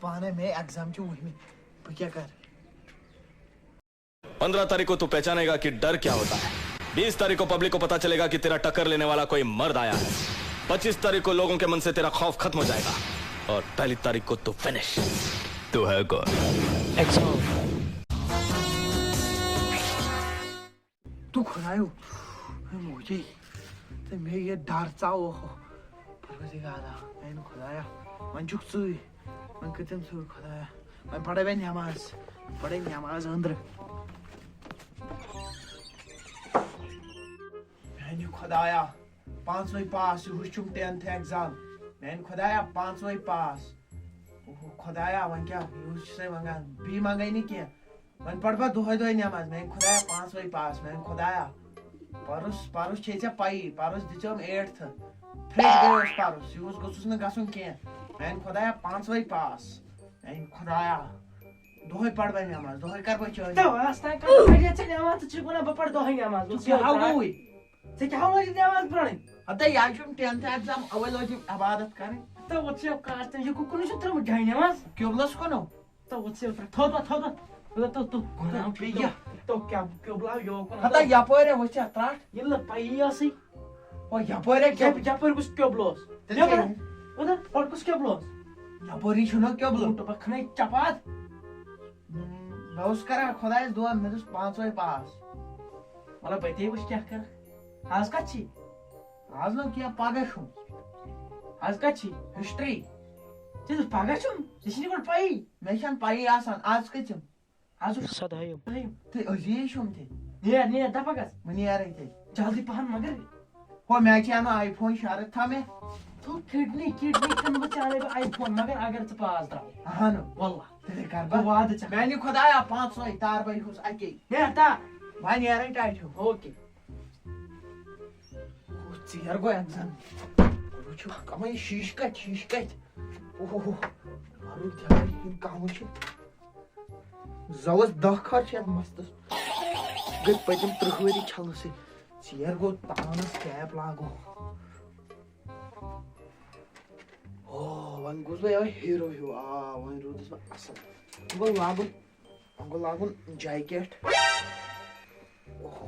पाने में एग्जाम की वही में क्या कर 15 तारीख को तू पहचानेगा कि डर क्या होता है। 20 तारीख को पब्लिक को पता चलेगा कि तेरा टक्कर लेने वाला कोई मर्द आया है। 25 तारीख को लोगों के मन से तेरा खौफ खत्म हो जाएगा और 1 तारीख को तू फिनिश। तू है कौन? तू खुदायो मुझे तो मैं ये डर चाहो परवरदिगारा मैंने खुदाया मन जुक सुई मन कितन सुई खुदाया मैं पढ़े नमाज अंदर मैंने खुदाया 5वीं पास हुचुम 10th एग्जाम मैंने खुदाया 5वीं पास खुदाया वन क्या से मंगा भी मंगाई नहीं किया मन पढ़बा दोहे नमाज मैंने खुदाया 5वीं पास मैंने खुदाया पारुस छे पाई पारुस दिचम 8th फ्रेश गयोस पारुस यूज गोसुस न गसुन के मैंने खुदाया 5वीं पास मैंने खुदाया दोहे पढ़बा नमाज दोहे कर बचो तो आस्ता का बढ़िया से नमाज छ कोना बपड़ दोहे नमाज क्या हाउई से क्या हो नमाज पढ़े अत याजुम 10th एग्जाम अवल होजी इबादत करें तो वो से कास्ट ये को कोन से तरह ढाई नमाज क्योबलस कोनो तो वो से थोड़ा तो गुनाह पिया तो क्या क्योबला यो अत यापोरे वो से त्राट ये ल पाइया से ओ यापोरे क्या यापर कुछ क्योबलोस यापर उधर और कुछ क्योबलोस यापोरी छुनो क्योबलो तो बखने चपात रोज करा खुदा इस दुआ में तो 5वीं पास मला बैठे कुछ क्या कर आज का छी आज नो किया पागशुम आज का छी हिस्ट्री ते पागशुम इसने कोण पाई मेशन पाई आसान आज के चम आज सदायो ते अजीशुम थे ने दपगस मनी आ रही थे जल्दी पहन मगर हो मैं क्या ना आईफोन शारत था मैं तो किडनी कन बचाले आईफोन मगर अगर त पास दा हां नो वल्लाह तेरे कर बा वाद च मैंने खुदाया 500 तार भाई हुस आके ने ता भाई यार टाइट हो ओके चियर गो एग्जाम रुचु कमाई शीश का ओहो मारू क्या इन काम छ जवस 10 खर्च है मस्त गई पजम प्रहरी छल से चियर गो तानस कैप लागो ओ वन गोस भाई हीरो वन रोदस असल गो लागुन जैकेट ओहो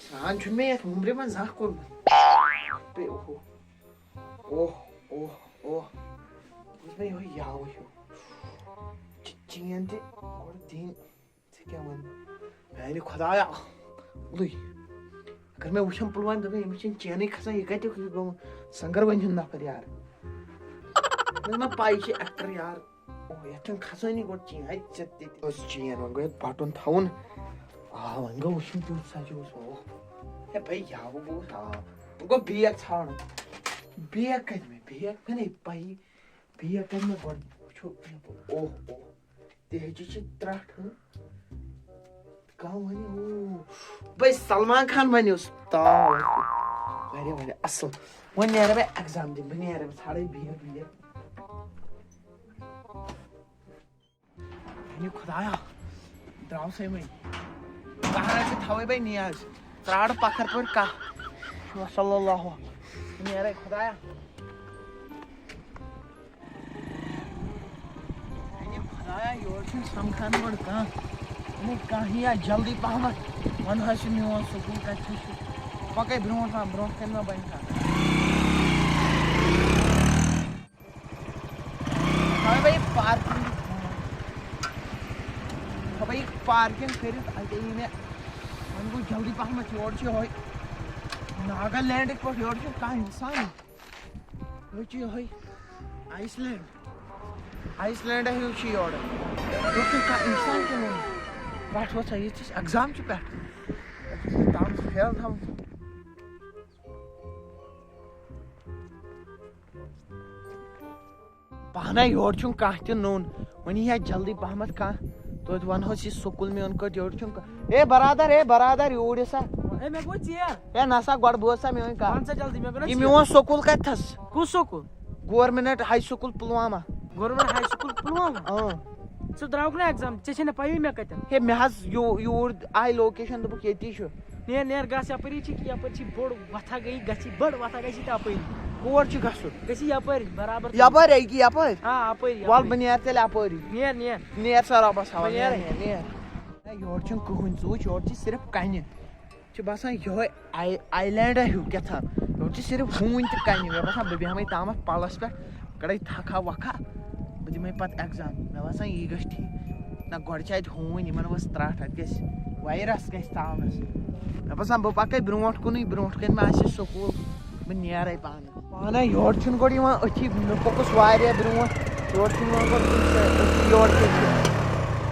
सान छु में उम्र में जा कोन पे ओहो ओह गोस भाई हो याव हो चिंते और दिन से क्या मन मैंने खुदाया उई अगर मैं उछम पुलवान तो मैं मिशन चेनी खसा ये कहते हो संगर बन ना पर यार मैं पाई के एक्टर यार ओ यतन खसा नहीं गोट चिं आई चत्ते उस चिं वन गो पाटन थाउन आ वन गो उछम पुल साजो सो हे भाई याव बो ता गो बिया छाण बिया कद में बिया कने पाई बिया कद में गोट छो ओह तेजी से त्राट कहाँ वनी ओ भाई सलमान खान वनी उस ताऊ वाले असल वनी यार भाई एग्जाम दिन वनी यार सारे बिया ये खुदाया द्राव से मैं बाहर से थावे भाई नियाज त्राड़ पकड़ पर का सल्लल्लाहु वनी यार खुदाया योर समखान बड़ कहीं जल्दी पहम वन मोन स्कूल कत पक ब्रो कन बन भाई पार्किंग भाई पार्किंग कर मे वन गो जल्दी पहम योर नागालैंड पे योर कह इंसान ये आइसलैंड है उसी योर तो का इंसान के नहीं बात वसा ये चीज एग्जाम च पे ताम फेल हम पहना योर छु का त नोन वनी है जल्दी पहमत का तो वन हो सी स्कूल में उनको योर छु ए बरादर योर सा ए मैं को चियर ए नसा गड बोसा में का कौन सा जल्दी मैं को ये मेवा स्कूल का थस कुछ school government high school Pulwama government high school Pulwama सो द्राउक ना एग्जाम चेछे न पाई मैं कत हे मे हस योर आई लोकेशन द बुक येती छु नेर गस अपरी छि कि अपरी छि बड़ वथा गई गछि बड़ वथा गई छि त अपरी कोर छु गसु गसी यपर बराबर यपर है कि यपर हां यपर वाल बनियार तेल यपर नियर नेर सर बस हवा नेर नेर योर छु कुहुन सो योर छु सिर्फ कान्य छु बसान यो आइलैंड है क्या था योर छु सिर्फ हुन त कान्य मे बसान बे बेहमै तामस पालस पे कड़ै थका वखा बदिमै पत एग्जाम मे बसान ई गछ ठीक ना गोड़ छ हुन यमन वस त्राठ गस वायरस गस तामस मे बसान ब पक्कै ब्रोट कुनै ब्रोट कन मे आसे स्कूल मैं नेरे पान योर छुन गोड़ यहां अथी मे पकुस वारिया ब्रोट योर छुन गोड़ अथी योर के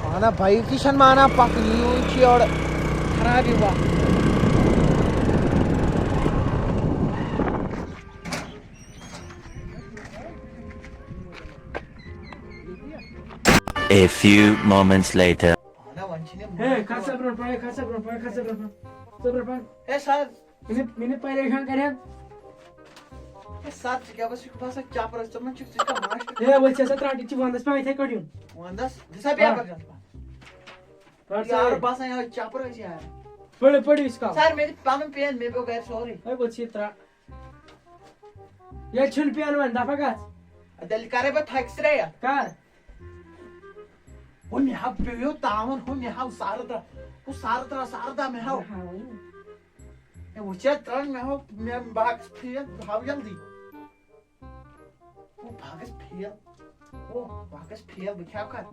पाना भाई किशन माना पक न्यू छी और खराब हुआ A few moments later. पाना वंचिने हे खासा ब्रो सब्र ए सर मैंने परेशान करे ए सर क्या बस बस चापर चमन छ का मास्ट हे वो छे 17 ची वंदस पे इथे कडियो वंदस दिसा पे पर पर यार बस यहाँ चापर है यार पड़ी इसका सर मेरी पाम पेन मे बो गैर सॉरी हे वो छे 3 ये छुन पियानो वंदा फगात दिल करे बे थक्स रे यार कार वो मे हाव पे यो तावन हो मे हाव सारदा मे हाव ए वो छे त्रन मे हाव मे बाक्स फिर हाव जल्दी वो भागस फिर ओ बाकस फेल बख्या कर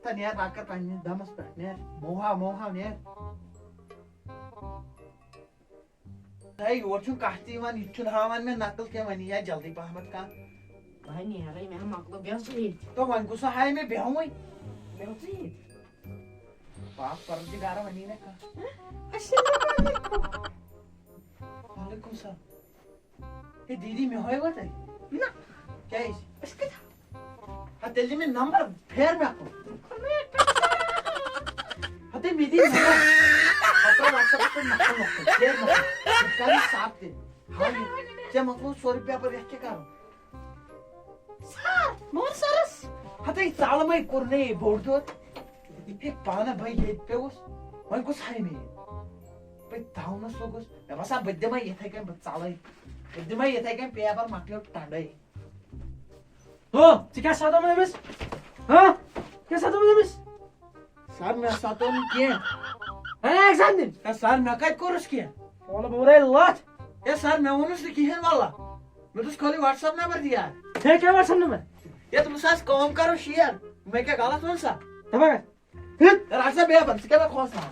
त नेर बाकर पानी दमस पे नेर मोहा नेर भाई और छु कहती वन इछु हावन में नकल के वनी या जल्दी पहमत का भाई नहीं है मैं मतलब बेस छी तो वन को सहाय में बेहुई बेस छी पाप परदिगार वनी ने का वालेकुम सलाम ये दीदी में होए बता ना क्या है इसके हते में नंबर फेर में आपको हते मिदी नंबर अपना व्हाट्सएप पे नंबर फेर में कल साथ दे हां जे मतलब 100 रुपया पर रख के करो सर मोर सरस हते चाल में करने बोर्ड दो एक पाना भाई ये पे उस वही कुछ है में पे ताउन सोगस बस आप बद्दे में ये थे के चालै बद्दे में ये थे के पेपर माकलो टांडै हो क्या सादा में बस हां क्या सादा में बस सर मैं सातो में किए अरे एग्जाम दिन सर मैं काय कोर्स किए वाला बोरे लॉट ये सर मैं उन्होंने से किए वाला मैं तो खाली व्हाट्सएप नंबर दिया है क्या व्हाट्सएप नंबर ये तुम साथ काम करो शेयर मैं क्या गलत हूं सा तबा राजा बे बन के मैं खोसा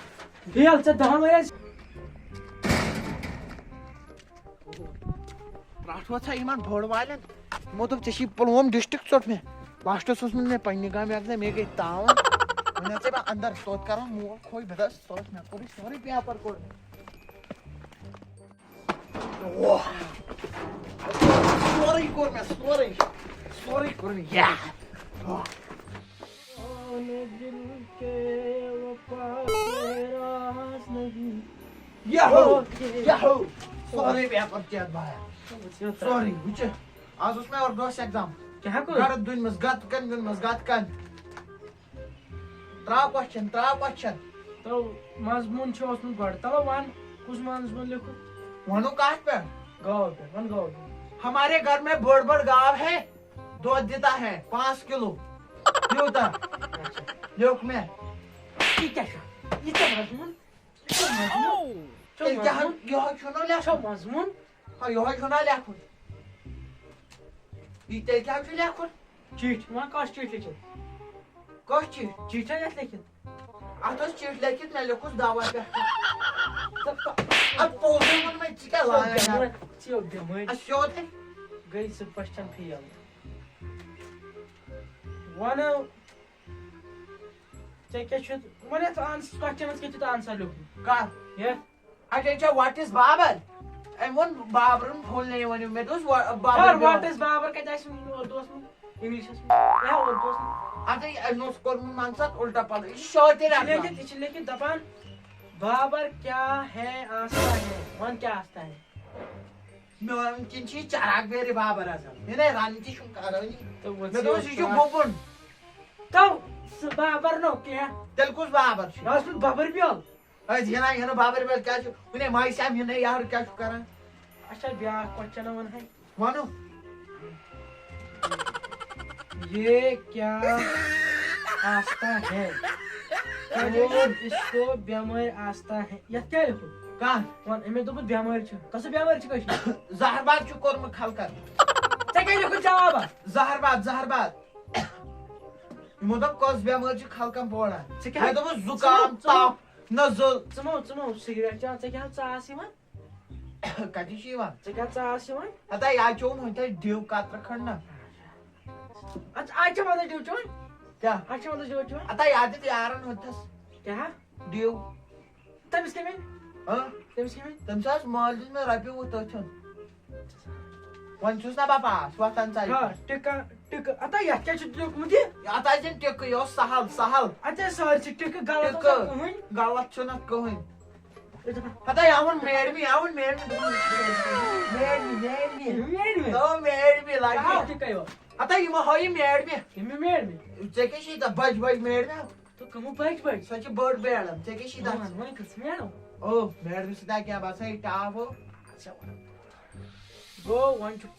ये अलचा दहन मेरे राठवा था ईमान भोड़ वाले मो तो चशी पुलवाम डिस्ट्रिक्ट चोट में लास्ट सोच में पन्नी गांव में आके मैं गई तावन मैंने से बा अंदर सोच करो मु कोई बदस सोच में कोई सॉरी पे पर कोड वाह सॉरी कोड में सॉरी कोड में या दिल के वफा के राज नहीं याहो सॉरी पे पर चेत भाई सॉरी बुझे आज उसमें और दोस्त एग्जाम क्या को गरद दुन मसगात कन त्रा क्वेश्चन तो मजमून छ उसमें गड़ तब वन कुछ मजमून लिखो वनो काट पे गाँव पे वन गाँव हमारे घर में बड़ गाँव है दूध देता है 5 किलो होता लोक में ये क्या मजमून यह सुनो ले अच्छा मजमून हाँ यह सुना ले खुद ये क्या ले खुद चीट वहाँ काश चीट लिखित कौन चीज चीट है लिखित आतोस चीट लेके मैं लोग दावा पे अब पोज़े मन में चिका लाया यार चियो दे अशोक है गई से क्वेश्चन फेल वन क्या शुद्ध मैंने तो आंसर क्वेश्चन के तो आंसर लिखूं का ये अच्छा what is Babar I want Babar बोलने वाली मैं दोस्त बाबर और व्हाट इज बाबर का जैसे उर्दू में इंग्लिश में या उर्दू में अच्छा नो स्कोर में मानसत उल्टा पड़ शॉर्ट है लेकिन दबान बाबर क्या है आस्था है वन क्या आस्था है मैं किंची चाराक बेरे बाबर असल मैंने रांची शुंकारानी तो वो मैं तो शिशु बोबन तो बाबर नो क्या तेल कुछ बाबर छी रास में बाबर भी आल अरे ये ना बाबर बेल क्या छु उन्हें माई साहब ये नहीं यार क्या छु करा अच्छा ब्याह क्वेश्चन वन है मानो ये क्या आस्था है और इसको बीमार आस्था है या क्या लिखो कहाँ वन हमें तो बीमार छ कस बीमार छ कश जहरबाद छु कोरमत खलकन ते क्या लिखो जवाब जहरबाद यमो दप कस बेमार छु खलकन बोड़ा से क्या? मैं तो जुकाम ताप नजल चमो सिगरेट चा ते क्या चास यवन कति छु यवन ते क्या चास यवन अता या चोम होता देव कात्र खण्ड अच्छा अच्छा मतलब जो चोन क्या अच्छा मतलब जो चोन अता याद ते यारन होतस क्या देव तब इसके में हां तब इसके में तमसास मालदिन में रपे उतछन वन छुस ना बापा स्वतन हां चाहि टिक आता या क्या छ मुझे अता जन टेक यो सहल अच्छा सर छ टिक गलत टिक गलत छु न कहन पता है आवन मेड में तो मेड में क्या लागी टिक है वो अता ये होई मेड में किमी मेड में चेके शी द बज मेड में तो कमु बैठ सच बर्ड बेड चेके शी द मन कसम यार ओ मेड में सीधा क्या बात है टावो अच्छा गो वन चुक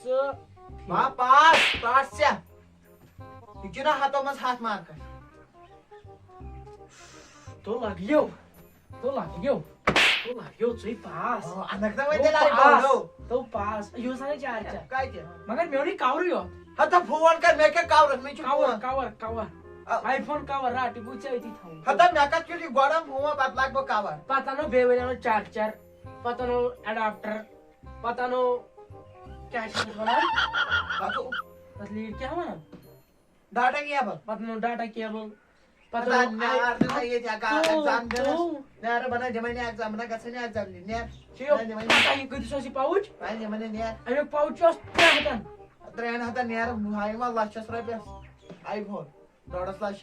पास से इतना हाथों में हाथ मार कर तो लगियो चुई पास अनक तो वैसे ला तो पास यो सारे चार चार काय ते मगर मेरी कावर यो हता फोन कर मैं क्या कावर में छु कावर आईफोन कावर राटी पूछे थी था हता मैं का चुली गडम हुआ बात लागबो कावर पता नो बेवेनो चार्जर पता नो एडाप्टर पता नो क्या चीज बना बातो असली क्या बना डाटा किया बा पता नो डाटा केबल पता यार ना ये क्या का एग्जाम देना यार बना जमाने एग्जाम ना कसने एग्जाम ने यार चियो पता ही कुछ सोसी पाउच पाई जमाने ने यार अरे पाउच क्या होता ट्रेन हता ने यार हाई मा लाशस रुपीस आईफोन 1.5 लाख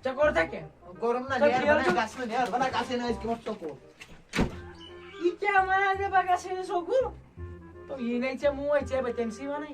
चकोर था क्या कोरम ना यार बना कसने यार बना कसने इसकी मत को ये क्या मना दे बगा से सोगु तो ये नहीं चे मुंह है चे बतेंसी बना